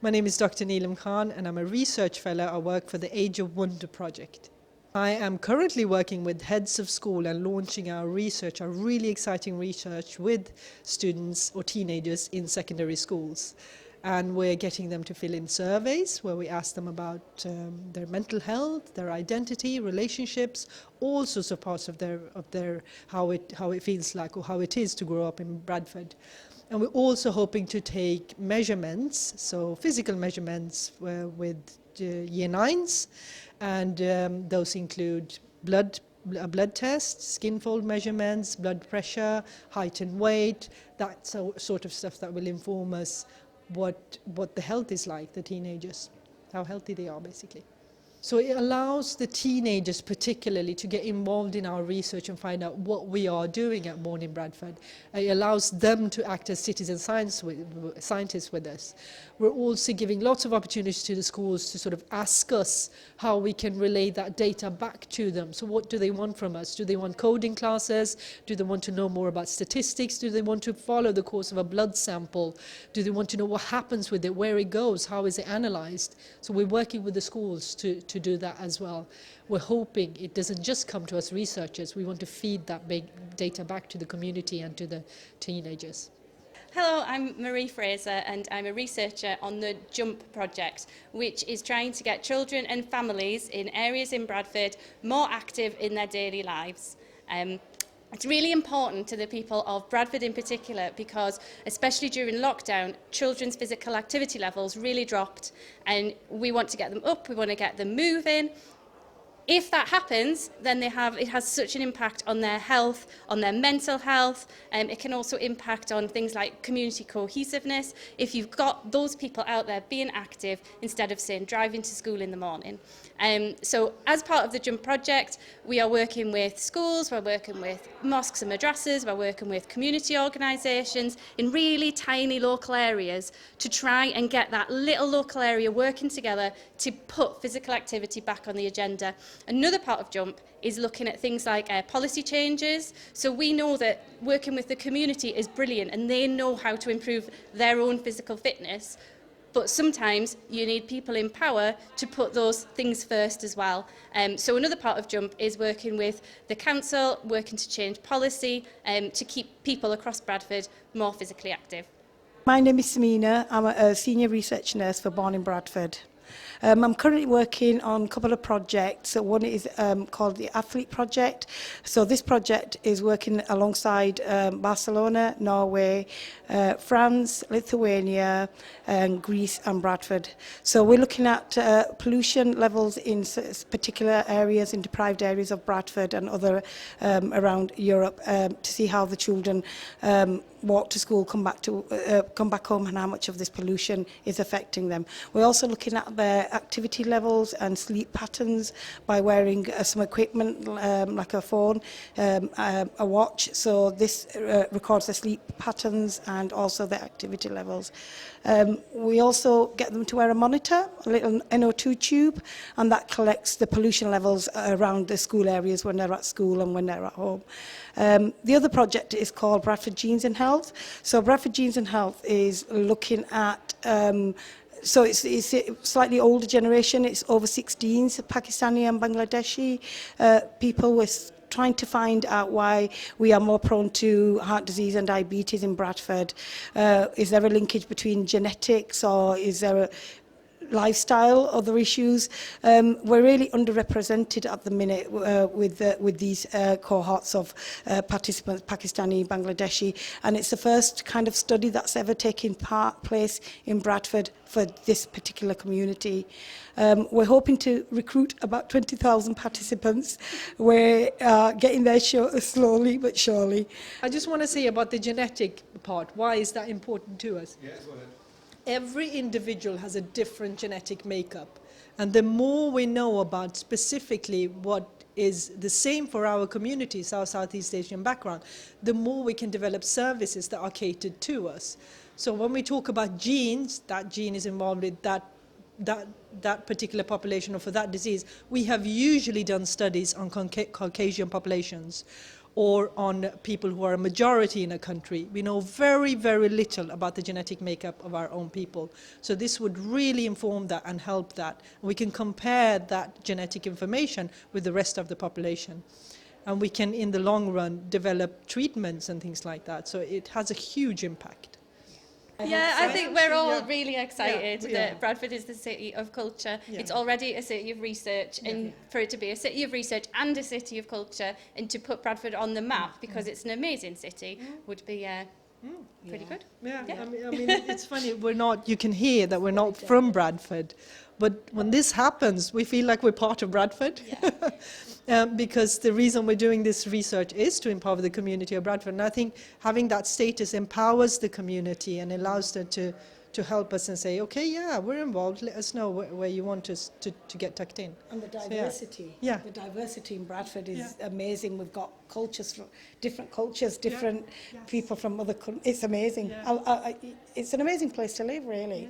My name is Dr. Nilam Khan, and I'm a research fellow. I work for the Age of Wonder project. I am currently working with heads of school and launching our research, our really exciting research with students or teenagers in secondary schools. And we're getting them to fill in surveys where we ask them about their mental health, their identity, relationships, all sorts of parts of their how it feels like or how it is to grow up in Bradford. And we're also hoping to take measurements, so physical measurements with year 9s, and those include a blood test, skin fold measurements, blood pressure, height and weight, that sort of stuff that will inform us what the health is like, the teenagers, how healthy they are basically. So it allows the teenagers particularly to get involved in our research and find out what we are doing at Born in Bradford. It allows them to act as citizen scientists with us. We're also giving lots of opportunities to the schools to sort of ask us how we can relay that data back to them. So what do they want from us? Do they want coding classes? Do they want to know more about statistics? Do they want to follow the course of a blood sample? Do they want to know what happens with it, where it goes, how is it analysed? So we're working with the schools to do that as well. We're hoping it doesn't just come to us researchers. We want to feed that big data back to the community and to the teenagers. Hello, I'm Marie Frazer and I'm a researcher on the JUMP project, which is trying to get children and families in areas in Bradford more active in their daily lives. It's really important to the people of Bradford in particular because, especially during lockdown, children's physical activity levels really dropped and we want to get them up, we want to get them moving. If that happens, then it has such an impact on their health, on their mental health. It can also impact on things like community cohesiveness. If you've got those people out there being active instead of, say, driving to school in the morning. So as part of the JUMP project, we are working with schools, we're working with mosques and madrasas, we're working with community organisations in really tiny local areas to try and get that little local area working together to put physical activity back on the agenda. Another part of JUMP is looking at things like policy changes. So we know that working with the community is brilliant and they know how to improve their own physical fitness. But sometimes you need people in power to put those things first as well. So another part of JUMP is working with the council, working to change policy to keep people across Bradford more physically active. My name is Samina. I'm a senior research nurse for Born in Bradford. I'm currently working on a couple of projects. One is called the Athlete Project. So this project is working alongside Barcelona, Norway, France, Lithuania, Greece and Bradford. So we're looking at pollution levels in particular areas, in deprived areas of Bradford and other around Europe to see how the children walk to school, come back home and how much of this pollution is affecting them. We're also looking at their activity levels and sleep patterns by wearing some equipment like a phone, a watch. So this records their sleep patterns and also their activity levels. We also get them to wear a monitor, a little NO2 tube, and that collects the pollution levels around the school areas when they're at school and when they're at home. The other project is called Bradford Genes and Health. So Bradford Genes and Health is looking at so it's a slightly older generation. It's over 16s, Pakistani and Bangladeshi people with trying to find out why we are more prone to heart disease and diabetes in Bradford. Is there a linkage between genetics or is there a lifestyle, other issues? We're really underrepresented at the minute with these cohorts of participants, Pakistani, Bangladeshi, and it's the first kind of study that's ever taken place in Bradford for this particular community. We're hoping to recruit about 20,000 participants. We're getting there slowly but surely. I just want to say about the genetic part. Why is that important to us? Yes, go ahead. Every individual has a different genetic makeup, and the more we know about specifically what is the same for our communities, our Southeast Asian background, the more we can develop services that are catered to us. So when we talk about genes, that gene is involved with that particular population or for that disease. We have usually done studies on Caucasian populations or on people who are a majority in a country. We know very, very little about the genetic makeup of our own people. So this would really inform that and help that. We can compare that genetic information with the rest of the population. And we can, in the long run, develop treatments and things like that. So it has a huge impact. Yeah, I think we're all Yeah. really excited Yeah. that Bradford is the city of culture. Yeah. It's already a city of research, and for it to be a city of research and a city of culture, and to put Bradford on the map because it's an amazing city, would be pretty good. Yeah, Yeah. I mean, it's funny, you can hear that we're not from Bradford, but when this happens, we feel like we're part of Bradford. Because the reason we're doing this research is to empower the community of Bradford. And I think having that status empowers the community and allows them to help us and say, okay, yeah, we're involved, let us know where you want us to get tucked in. And the diversity. Yeah. The diversity in Bradford is amazing. We've got different cultures, different people from other countries. It's amazing. It's an amazing place to live, really. Yeah.